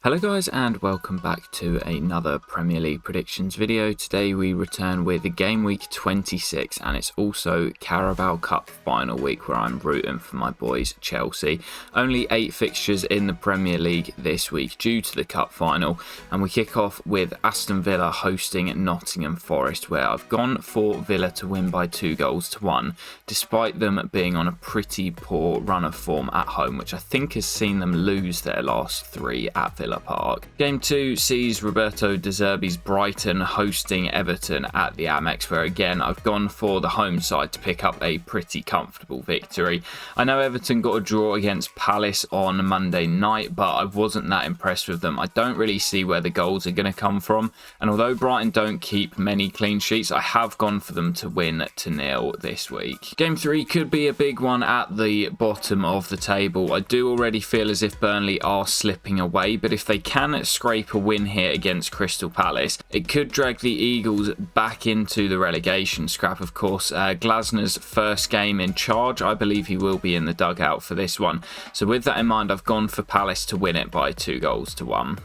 Hello guys and welcome back to another Premier League predictions video. Today we return with the Game Week 26 and it's also Carabao Cup final week where I'm rooting for my boys Chelsea. Only 8 fixtures in the Premier League this week due to the Cup final, and we kick off with Aston Villa hosting Nottingham Forest, where I've gone for Villa to win by 2-1 despite them being on a pretty poor run of form at home, which I think has seen them lose their last 3 at Villa Park. Game 2 sees Roberto De Zerbi's Brighton hosting Everton at the Amex, where again I've gone for the home side to pick up a pretty comfortable victory. I know Everton got a draw against Palace on Monday night, but I wasn't that impressed with them. I don't really see where the goals are going to come from, and although Brighton don't keep many clean sheets, I have gone for them to win 2-0 this week. Game 3 could be a big one at the bottom of the table. I do already feel as if Burnley are slipping away, but if they can scrape a win here against Crystal Palace, it could drag the Eagles back into the relegation scrap. Of course, Glasner's first game in charge, I believe he will be in the dugout for this one. So with that in mind, I've gone for Palace to win it by 2-1.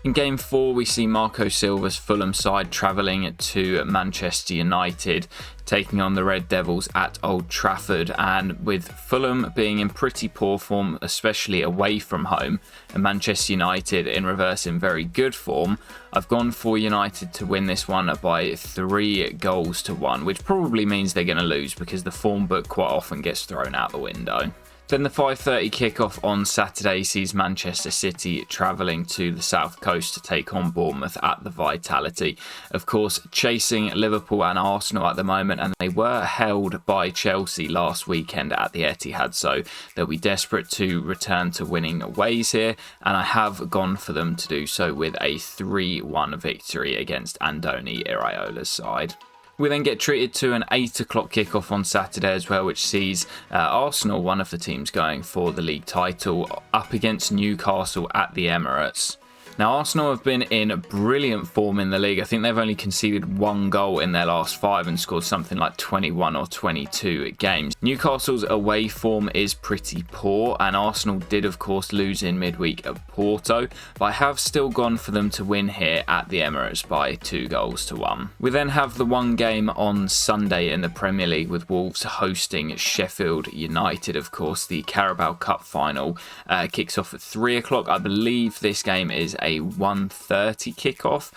In Game 4, we see Marco Silva's Fulham side travelling to Manchester United, taking on the Red Devils at Old Trafford, and with Fulham being in pretty poor form, especially away from home, and Manchester United in reverse in very good form, I've gone for United to win this one by 3-1, which probably means they're going to lose because the form book quite often gets thrown out the window. Then the 5:30 kickoff on Saturday sees Manchester City travelling to the south coast to take on Bournemouth at the Vitality. Of course, chasing Liverpool and Arsenal at the moment, and they were held by Chelsea last weekend at the Etihad, so they'll be desperate to return to winning ways here, and I have gone for them to do so with a 3-1 victory against Andoni Iraola's side. We then get treated to an 8 o'clock kickoff on Saturday as well, which sees Arsenal, one of the teams going for the league title, up against Newcastle at the Emirates. Now, Arsenal have been in brilliant form in the league. I think they've only conceded 1 goal in their last 5 and scored something like 21 or 22 games. Newcastle's away form is pretty poor, and Arsenal did of course lose in midweek at Porto, but I have still gone for them to win here at the Emirates by 2-1. We then have the one game on Sunday in the Premier League with Wolves hosting Sheffield United. Of course, the Carabao Cup final kicks off at 3 o'clock. I believe this game is a 1:30 kickoff,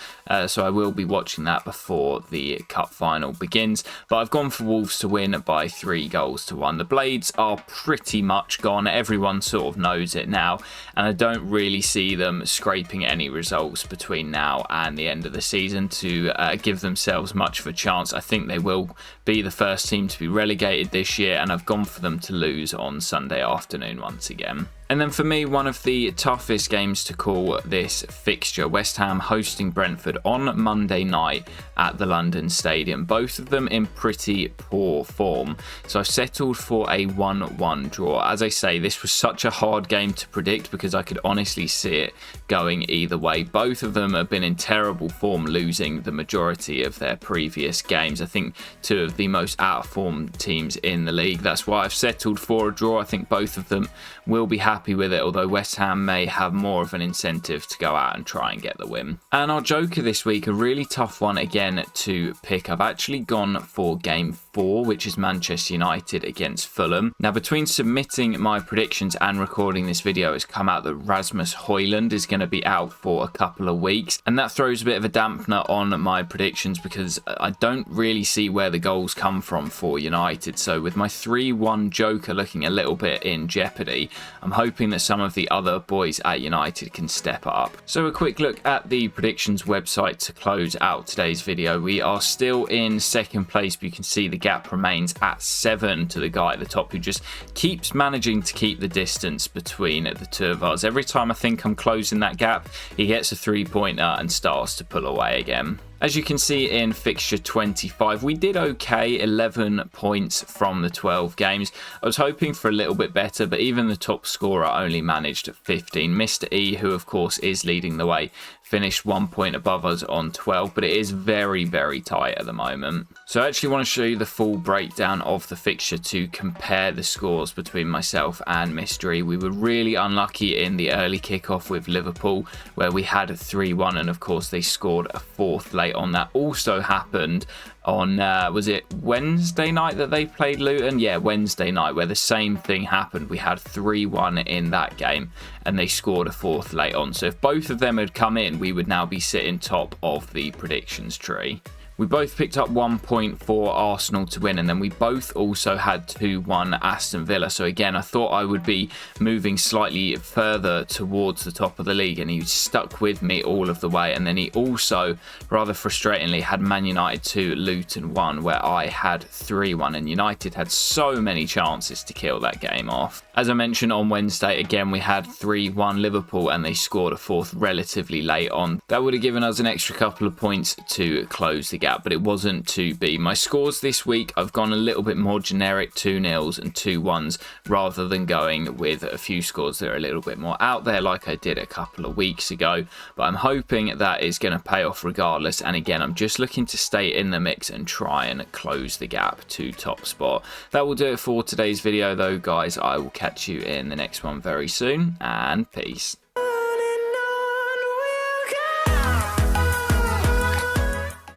so I will be watching that before the cup final begins, but I've gone for Wolves to win by 3-1. The Blades are pretty much gone, everyone sort of knows it now, and I don't really see them scraping any results between now and the end of the season to give themselves much of a chance. I think they will be the first team to be relegated this year, and I've gone for them to lose on Sunday afternoon once again. And then for me, one of the toughest games to call this fixture, West Ham hosting Brentford on Monday night at the London Stadium. Both of them in pretty poor form, so I've settled for a 1-1 draw. As I say, this was such a hard game to predict because I could honestly see it going either way. Both of them have been in terrible form, losing the majority of their previous games. I think 2 of the most out of form teams in the league. That's why I've settled for a draw. I think both of them will be happy with it, although West Ham may have more of an incentive to go out and try and get the win. And our joker this week, a really tough one again to pick. I've actually gone for Game 4, which is Manchester United against Fulham. Now, between submitting my predictions and recording this video, it's come out that Rasmus Højlund is going to be out for a couple of weeks, and that throws a bit of a dampener on my predictions because I don't really see where the goals come from for United. So with my 3-1 joker looking a little bit in jeopardy, I'm hoping that some of the other boys at United can step up. So a quick look at the predictions website to close out today's video. We are still in second place, but you can see the gap remains at 7 to the guy at the top who just keeps managing to keep the distance between the 2 of us. Every time I think I'm closing that gap, he gets a 3-pointer and starts to pull away again. As you can see in fixture 25, we did okay, 11 points from the 12 games. I was hoping for a little bit better, but even the top scorer only managed 15. Mr. E, who of course is leading the way, finished 1 point above us on 12, but it is very, very tight at the moment. So I actually want to show you the full breakdown of the fixture to compare the scores between myself and Mr. E. We were really unlucky in the early kickoff with Liverpool, where we had a 3-1, and of course they scored a fourth late on. That also happened on, was it Wednesday night that they played Luton? Yeah, Wednesday night, where the same thing happened. We had 3-1 in that game, and they scored a fourth late on. So if both of them had come in, we would now be sitting top of the predictions tree. We both picked up 1 point for Arsenal to win, and then we both also had 2-1 Aston Villa. So again, I thought I would be moving slightly further towards the top of the league, and he stuck with me all of the way. And then he also, rather frustratingly, had Man United 2, Luton 1, where I had 3-1, and United had so many chances to kill that game off. As I mentioned on Wednesday, again, we had 3-1 Liverpool, and they scored a fourth relatively late on. That would have given us an extra couple of points to close the gap, but it wasn't to be. My scores this week, I've gone a little bit more generic, 2-0s and 2-1s, rather than going with a few scores that are a little bit more out there like I did a couple of weeks ago. But I'm hoping that is going to pay off regardless, and again, I'm just looking to stay in the mix and try and close the gap to top spot. That will do it for today's video though, guys. I will catch you in the next one very soon, and peace.